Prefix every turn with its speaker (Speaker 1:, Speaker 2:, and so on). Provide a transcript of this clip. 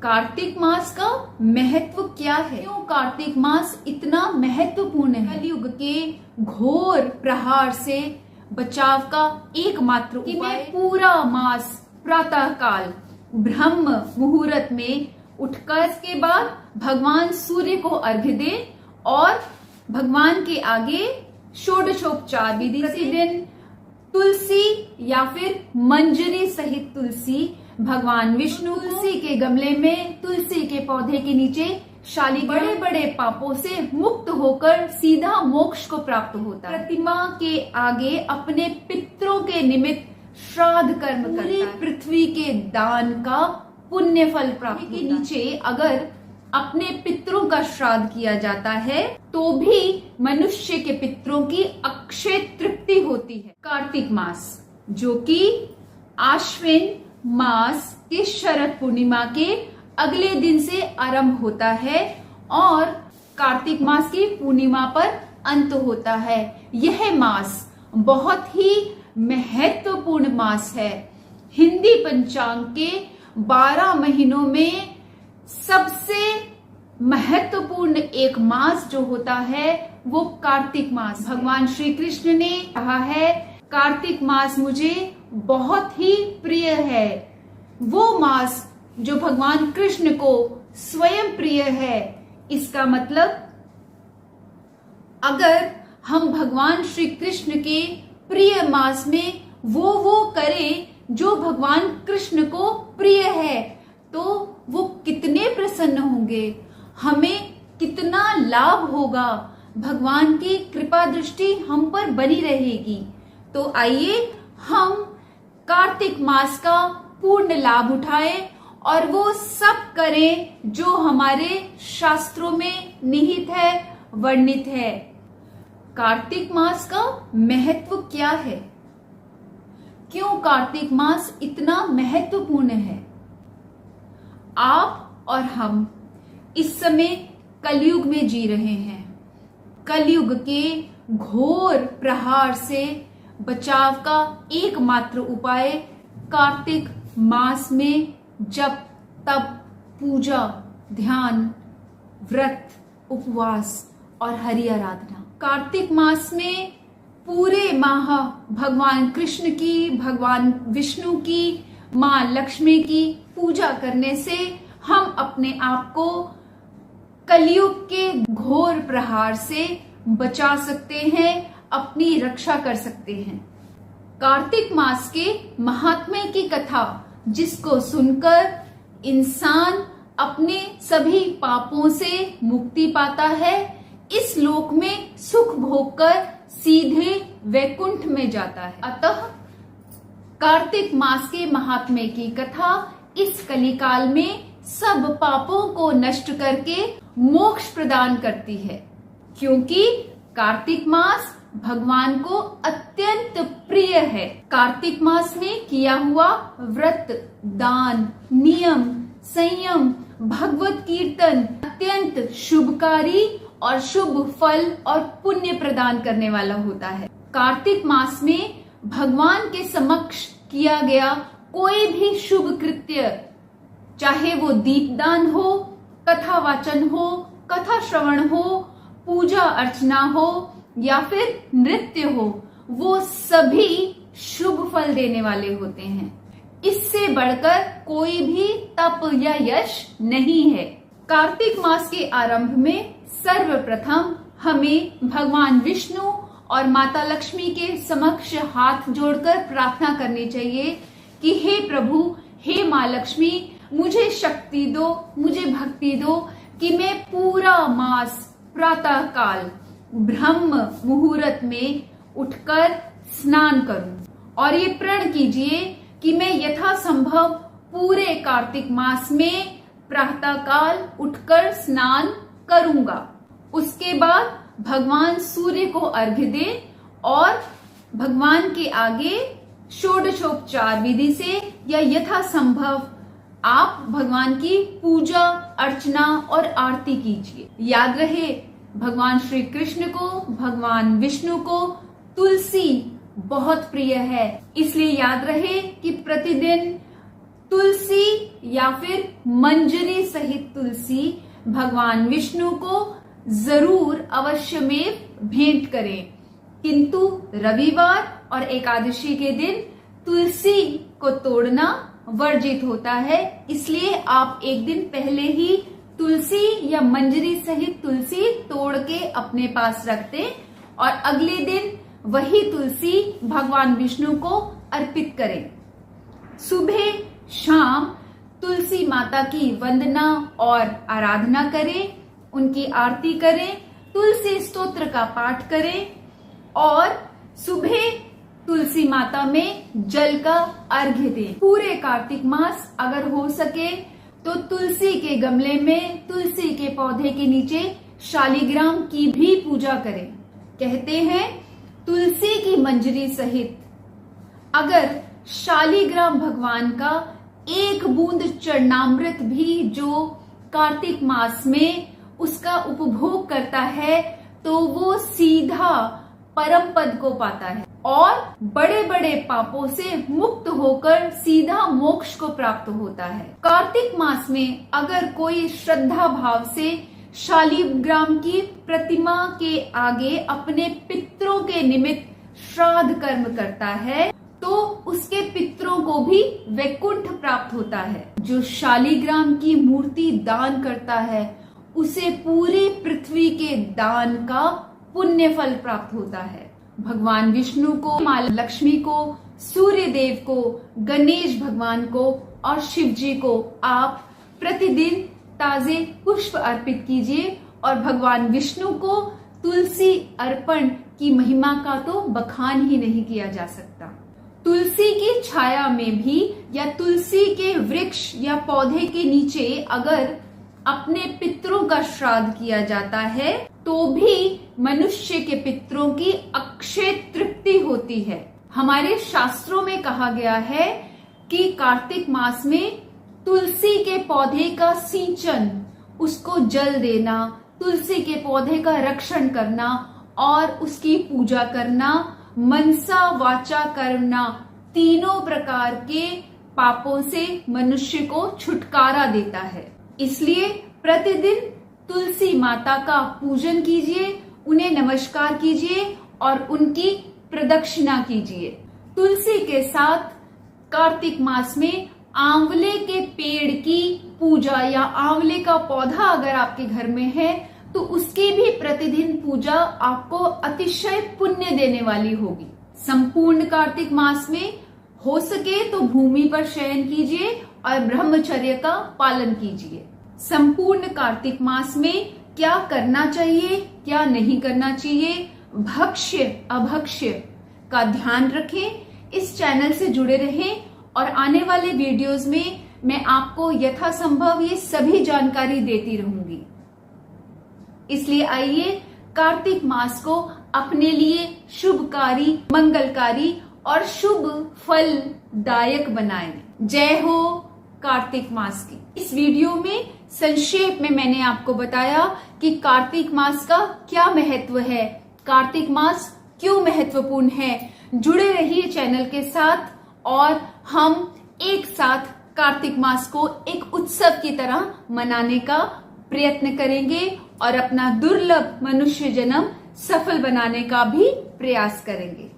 Speaker 1: कार्तिक मास का महत्व क्या है? क्यों कार्तिक मास इतना महत्वपूर्ण है? कलयुग के घोर प्रहार से बचाव का एकमात्र उपाय पूरा मास प्रातः काल ब्रह्म मुहूर्त में उठकर के बाद भगवान सूर्य को अर्घ्य दे और भगवान के आगे षोडशोपचार विधि प्रतिदिन तुलसी या फिर मंजरी सहित तुलसी, भगवान विष्णु तुलसी के गमले में तुलसी के पौधे के नीचे शाली बड़े बड़े पापों से मुक्त होकर सीधा मोक्ष को प्राप्त होता है। प्रतिमा के आगे अपने पितरों के निमित्त श्राद्ध कर्म करता है। पृथ्वी के दान का पुण्य फल प्राप्त के नीचे अगर अपने पितरों का श्राद्ध किया जाता है तो भी मनुष्य के पितरों की अक्षय तृप्ति होती है। कार्तिक मास जो कि आश्विन मास के शरद पूर्णिमा के अगले दिन से आरंभ होता है और कार्तिक मास की पूर्णिमा पर अंत होता है। यह मास बहुत ही महत्वपूर्ण मास है। हिंदी पंचांग के 12 महीनों में सबसे महत्वपूर्ण एक मास जो होता है वो कार्तिक मास। भगवान श्री कृष्ण ने कहा है कार्तिक मास मुझे बहुत ही प्रिय है। वो मास जो भगवान कृष्ण को स्वयं प्रिय है। इसका मतलब अगर हम भगवान श्री कृष्ण के प्रिय मास में वो करें जो भगवान कृष्ण को प्रिय है तो वो कितने प्रसन्न होंगे, हमें कितना लाभ होगा, भगवान की कृपा दृष्टि हम पर बनी रहेगी। तो आइए हम कार्तिक मास का पूर्ण लाभ उठाएं और वो सब करें जो हमारे शास्त्रों में निहित है, वर्णित है। कार्तिक मास का महत्व क्या है? क्यों कार्तिक मास इतना महत्वपूर्ण है? आप और हम इस समय कलयुग में जी रहे हैं। कलयुग के घोर प्रहार से बचाव का एकमात्र उपाय कार्तिक मास में जप, तप, पूजा, ध्यान, व्रत, उपवास और हरि आराधना। कार्तिक मास में पूरे माह भगवान कृष्ण की, भगवान विष्णु की, माँ लक्ष्मी की पूजा करने से हम अपने आप को कलयुग के घोर प्रहार से बचा सकते हैं, अपनी रक्षा कर सकते हैं। कार्तिक मास के महात्म्य की कथा जिसको सुनकर इंसान अपने सभी पापों से मुक्ति पाता है, इस लोक में सुख भोगकर सीधे वैकुंठ में जाता है। अतः कार्तिक मास के महात्म्य की कथा इस कलिकाल में सब पापों को नष्ट करके मोक्ष प्रदान करती है, क्योंकि कार्तिक मास भगवान को अत्यंत प्रिय है। कार्तिक मास में किया हुआ व्रत, दान, नियम, संयम, भगवत कीर्तन अत्यंत शुभकारी और शुभ फल और पुण्य प्रदान करने वाला होता है। कार्तिक मास में भगवान के समक्ष किया गया कोई भी शुभ कृत्य, चाहे वो दीपदान हो, कथा वाचन हो, कथा श्रवण हो, पूजा अर्चना हो या फिर नृत्य हो, वो सभी शुभ फल देने वाले होते हैं। इससे बढ़कर कोई भी तप या यश नहीं है। कार्तिक मास के आरंभ में सर्वप्रथम हमें भगवान विष्णु और माता लक्ष्मी के समक्ष हाथ जोड़कर प्रार्थना करनी चाहिए कि हे प्रभु, हे माँ लक्ष्मी, मुझे शक्ति दो, मुझे भक्ति दो कि मैं पूरा मास प्रातः काल ब्रह्म मुहूर्त में उठकर स्नान करूं और ये प्रण कीजिए कि मैं यथासंभव पूरे कार्तिक मास में प्रातः काल उठकर स्नान करूंगा। उसके बाद भगवान सूर्य को अर्घ्य दें और भगवान के आगे षोडशोपचार विधि से या यथासंभव आप भगवान की पूजा अर्चना और आरती कीजिए। याद रहे, भगवान श्री कृष्ण को, भगवान विष्णु को तुलसी बहुत प्रिय है, इसलिए याद रहे कि प्रतिदिन तुलसी या फिर मंजरी सहित तुलसी भगवान विष्णु को जरूर अवश्यमेव भेंट करें। किंतु रविवार और एकादशी के दिन तुलसी को तोड़ना वर्जित होता है, इसलिए आप एक दिन पहले ही तुलसी या मंजरी सहित तुलसी तोड़ के अपने पास रख दें और अगले दिन वही तुलसी भगवान विष्णु को अर्पित करें। सुबह शाम तुलसी माता की वंदना और आराधना करें, उनकी आरती करें, तुलसी स्तोत्र का पाठ करें और सुबह तुलसी माता में जल का अर्घ्य दें। पूरे कार्तिक मास अगर हो सके तो तुलसी के गमले में, तुलसी के पौधे के नीचे शालिग्राम की भी पूजा करें। कहते हैं तुलसी की मंजरी सहित अगर शालिग्राम भगवान का एक बूंद चरणामृत भी जो कार्तिक मास में उसका उपभोग करता है तो वो सीधा परम पद को पाता है और बड़े बड़े पापों से मुक्त होकर सीधा मोक्ष को प्राप्त होता है। कार्तिक मास में अगर कोई श्रद्धा भाव से शालिग्राम की प्रतिमा के आगे अपने पितरों के निमित्त श्राद्ध कर्म करता है तो उसके पितरों को भी वैकुंठ प्राप्त होता है। जो शालिग्राम की मूर्ति दान करता है उसे पूरी पृथ्वी के दान का पुण्य फल प्राप्त होता है। भगवान विष्णु को, माँ लक्ष्मी को, सूर्य देव को, गणेश भगवान को और शिव जी को आप प्रतिदिन ताजे पुष्प अर्पित कीजिए और भगवान विष्णु को तुलसी अर्पण की महिमा का तो बखान ही नहीं किया जा सकता। तुलसी की छाया में भी या तुलसी के वृक्ष या पौधे के नीचे अगर अपने पितरों का श्राद्ध किया जाता है तो भी मनुष्य के पितरों की अक्षय तृप्ति होती है। हमारे शास्त्रों में कहा गया है कि कार्तिक मास में तुलसी के पौधे का सिंचन, उसको जल देना, तुलसी के पौधे का रक्षण करना और उसकी पूजा करना, मनसा वाचा करना, तीनों प्रकार के पापों से मनुष्य को छुटकारा देता है। इसलिए प्रतिदिन तुलसी माता का पूजन कीजिए, उन्हें नमस्कार कीजिए और उनकी प्रदक्षिणा कीजिए। तुलसी के साथ कार्तिक मास में आंवले के पेड़ की पूजा या आंवले का पौधा अगर आपके घर में है तो उसकी भी प्रतिदिन पूजा आपको अतिशय पुण्य देने वाली होगी। संपूर्ण कार्तिक मास में हो सके तो भूमि पर शयन कीजिए और ब्रह्मचर्य का पालन कीजिए। संपूर्ण कार्तिक मास में क्या करना चाहिए, क्या नहीं करना चाहिए, भक्ष्य अभक्ष्य का ध्यान रखें। इस चैनल से जुड़े रहें और आने वाले वीडियोस में मैं आपको यथासंभव ये सभी जानकारी देती रहूंगी। इसलिए आइए कार्तिक मास को अपने लिए शुभकारी, मंगलकारी और शुभ फलदायक बनाएं। जय हो कार्तिक मास की। इस वीडियो में संक्षेप में मैंने आपको बताया कि कार्तिक मास का क्या महत्व है, कार्तिक मास क्यों महत्वपूर्ण है। जुड़े रहिए चैनल के साथ और हम एक साथ कार्तिक मास को एक उत्सव की तरह मनाने का प्रयत्न करेंगे और अपना दुर्लभ मनुष्य जन्म सफल बनाने का भी प्रयास करेंगे।